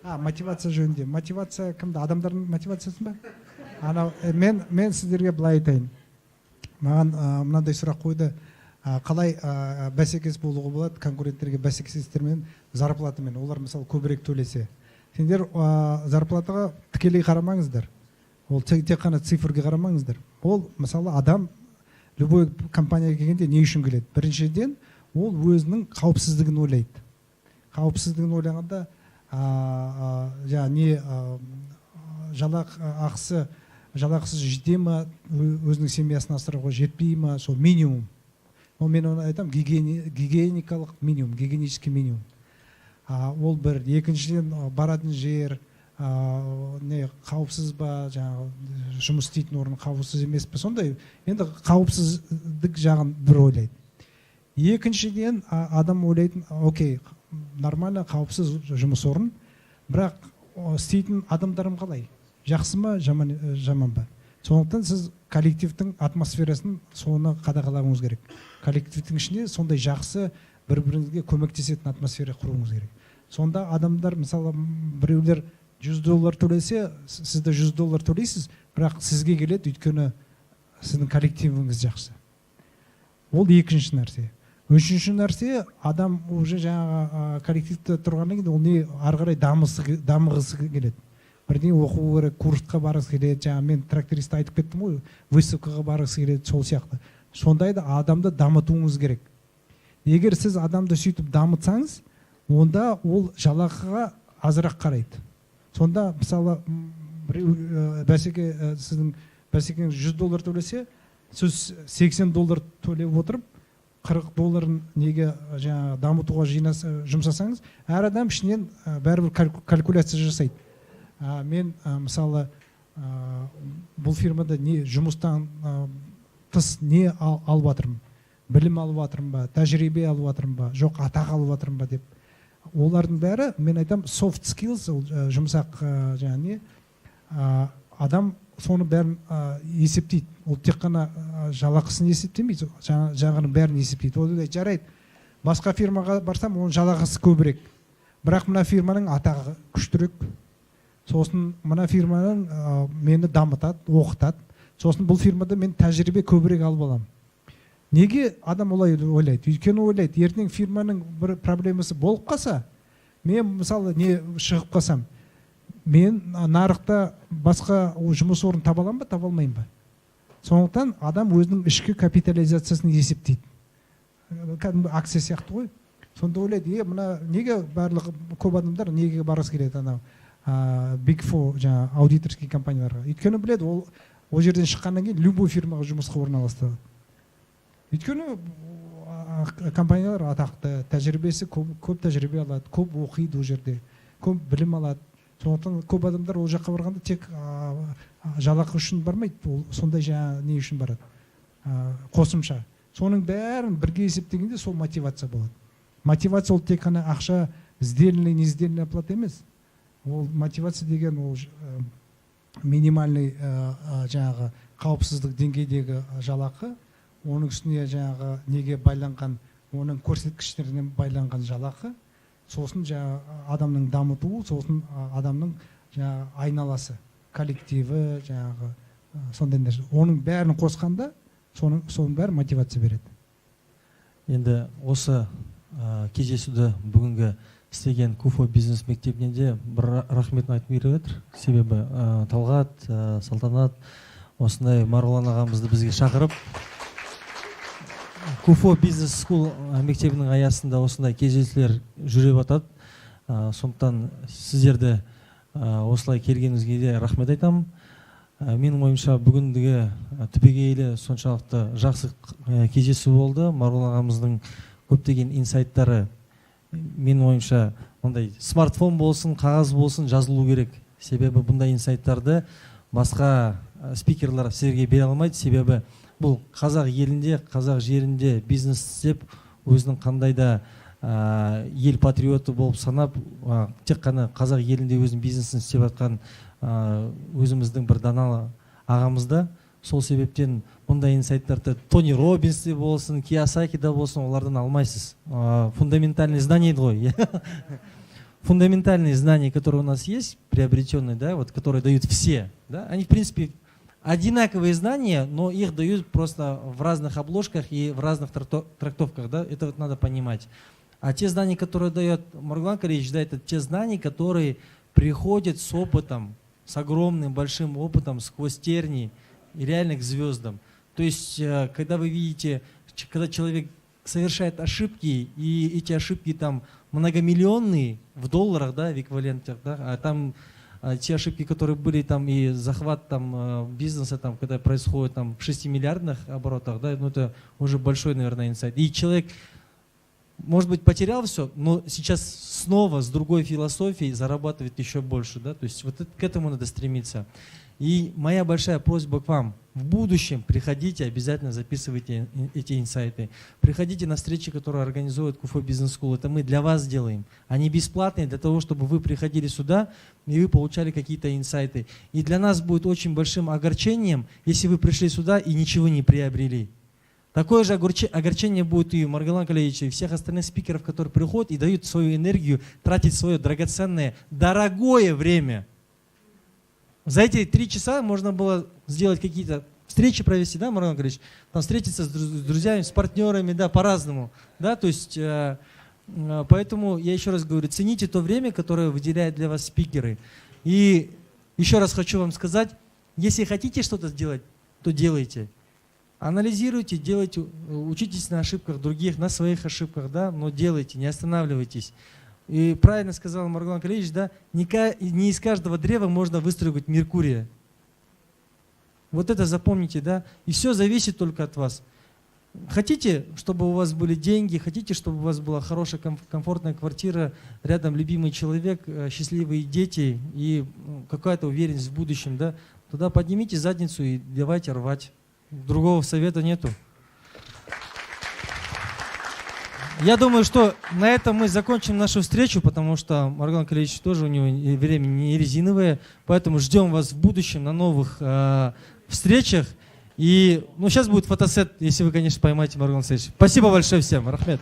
Мотивация жөнінде. Мотивация кімді? Адамдардың мотивациясын ба? Анау мен сіздерге былай айтайын. Маған мынандай сұрақ қойды. Қалай бәсекес болуға болады конкуренттерге бәсекестермен зарплатамен? Олар мысалы көбірек төлесе. Сендер зарплатаға тікелей қарамаңыздар. Ол тек қана цифрге қарамаңыздар. Ол мысалы адам любой компанияға келгенде не үшін келеді? Біріншіден ол өзінің қауіпсіздігін ойлайды. Қауіпсіздігін ойлағанда жалақысы жете ма, өзінің семьясын асыруға жетпей ма, сол минимум. Ол мен оны айтам, гигиеникалық минимум, гигиенический минимум. Ол бір. Екіншіден баратын жер қауіпсіз ба, жұмыс істейтін орын қауіпсіз емес пе, сондай. Енді қауіпсіздік жағын бір ойлайды. Екіншіден адам ойлайтын, окей, нормально қауіпсіз жұмыс орын, бірақ істейтін адамдарым қалай? Жақсы ма, жаман ба? Сондықтан сіз коллективтің атмосферасын соны қадағалауыңыз керек. Коллективтің ішінде сондай жақсы бір-біріңізге көмектесетін атмосфера құруыңыз керек. Сонда адамдар, мысалы, біреулер $100 төлесе, сіз де $100 төлейсіз, бірақ сізге келеді, өйткені сіздің коллективіңіз жақсы. Ол екінші нәрсе. Үшінші нәрсе, адам уже жаңағы коллективте тұрғаннан кейін ол не ары қарай дамығысы келеді. Бірден оқу керек, курсқа барғысы келеді, мен тракторист айтып кеттім ғой, выставкаға барғысы келеді, сол сияқты. Сондайды адамды дамытуыңыз керек. Егер сіз адамды сөйтіп дамытсаңыз, онда ол жалақыға азырақ қарайды. Сонда мысалы сіздің бәсекеңіз $100 төлесе, сіз $80 төлеп отырып, $40 неге дамытуға жұмсасаңыз, әр адам ішінен бәрібір калькуляция жасайды. Мен мысалы бұл фирмада жұмыстан тыс не алып жатырмын? Білім алып жатырмын ба, тәжірибе алып жатырмын ба, жоқ атақ алып жатырмын ба деп. Олардың бәрі, мен айтам, soft skills, жұмсақ адам соны бәрін есептейді. Ол тек қана жалақысын есептемейді, жаңағының бәрін есептейді. Ол жарайды, басқа фирмаға барсам, оның жалақысы көбірек. Бірақ мына фирманың атағы күштірек. Сосын мына фирманың мені дамытады, оқытады. Сосын бұл фирмада мен тәжірибе көбірек алып аламын. Неге адам олай ойлайды? Өйткені ойлайды, ертең фирманың бір проблемасы болып қалса, мен мысалы не шығып қалсам, мен нарықта басқа жұмыс орын таба аламын ба, таба алмаймын ба? Сондықтан адам өзінің ішкі капитализациясын есептейді. Кәдімгі акция сияқты ғой. Сонда ойлайды, мына неге барлық көп адамдар неге барғысы келеді анау Big Four, жаңа аудиторский компанияларға? Өйткені біледі, ол жерден шыққаннан кейін любой фирмаға жұмысқа орналастырады. Өйткені компаниялар атақты, тәжірибесі көп тәжірибе алады, көп оқиды ол жерде, көп білім алады. Сондықтан көп адамдар ол жаққа барғанда тек жалақы үшін бармайды, ол сондай жаңа не үшін барады? Қосымша. Соның бәрін бірге есептегенде сол мотивация болады. Мотивация ол тек қана ақша, сделанный, не сделанный оплата емес. Ол мотивация деген ол минимальный жаңағы қауіпсіздік деңгейдегі жалақы, оның үстіне жаңағы неге байланған, оның көрсеткіштеріне байланған жалақы, сосын адамның дамытуы, сосын адамның айналасы, коллективі, сондай нәрсе. Оның бәрін қосқанда, соның бәрі мотивация береді. Енді осы кездесуді бүгінгі істеген Куфо бизнес мектебіне де бір рахметін айтып беріп отыр. Себебі Талғат, Салтанат осындай Марғұлан ағамызды бізге шақырып, Куфо бизнес скул мектебінің аясында осындай кездесулер жүріп жатады. Сондықтан сіздерді осылай келгеніңізге де рахмет айтамын. Менің ойымша бүгіндегі түбегейлі соншалықты жақсы кездесу болды. Марғұлан ағамыздың көптеген инсайттары, менің ойымша, ондай смартфон болсын, қағаз болсын, жазылу керек. Себебі бұндай инсайттарды басқа спикерлер сіздерге бере алмайды. Себебі бұл қазақ елінде, қазақ жерінде бизнес істеп, өзінің қандай да ел патриоты болып санап, тек қана қазақ елінде өзінің бизнесін істеп жатқан өзіміздің бір даналы ағамызда. Сол себептен бұндай инсайттарды Тони Роббинсте болсын, Киясакида болсын, олардан алмайсыз. Фундаментальный знание еді ғой. фундаментальные знания, которые у нас есть, приобретенные, да, вот, которые дают все, да, они, в принципе, одинаковые знания, но их дают просто в разных обложках и в разных трактовках, да, это вот надо понимать. А те знания, которые дает Маргулан Кариевич, да, это те знания, которые приходят с опытом, с огромным большим опытом, сквозь тернии и реально к звездам. То есть, когда вы видите, когда человек совершает ошибки, и эти ошибки там многомиллионные в долларах, да, в эквивалентах, да, а там те ошибки, которые были там и захват там бизнеса, там, когда происходит там в 6-миллиардных оборотах, да, ну это уже большой, наверное, инсайт. И человек, может быть, потерял все, но сейчас снова с другой философией зарабатывает еще больше, да, то есть вот к этому надо стремиться. И моя большая просьба к вам: в будущем приходите, обязательно записывайте эти инсайты. Приходите на встречи, которые организует Куфой Бизнес Скул. Это мы для вас делаем. Они бесплатные для того, чтобы вы приходили сюда и вы получали какие-то инсайты. И для нас будет очень большим огорчением, если вы пришли сюда и ничего не приобрели. Такое же огорчение будет и у Маргулана Кариевича, и всех остальных спикеров, которые приходят и дают свою энергию, тратить свое драгоценное, дорогое время. За эти 3 часа можно было сделать какие-то встречи провести, да, Маргулан Кариевич? Там встретиться с друзьями, с партнерами, да, по-разному. Да, то есть, поэтому я еще раз говорю, цените то время, которое выделяют для вас спикеры. И еще раз хочу вам сказать, если хотите что-то сделать, то делайте. Анализируйте, делайте, учитесь на ошибках других, на своих ошибках, да, но делайте, не останавливайтесь. И правильно сказал Маргулан Кариевич, да, не из каждого древа можно выстрелить Меркурия. Вот это запомните, да, и все зависит только от вас. Хотите, чтобы у вас были деньги, хотите, чтобы у вас была хорошая, комфортная квартира, рядом любимый человек, счастливые дети и какая-то уверенность в будущем, да, тогда поднимите задницу и давайте рвать. Другого совета нету. Я думаю, что на этом мы закончим нашу встречу, потому что Маргулан Кариевич тоже, у него время не резиновое, поэтому ждем вас в будущем на новых встречах. И ну, сейчас будет фотосет, если вы, конечно, поймаете Маргулан Кариевич. Спасибо большое всем. Рахмет.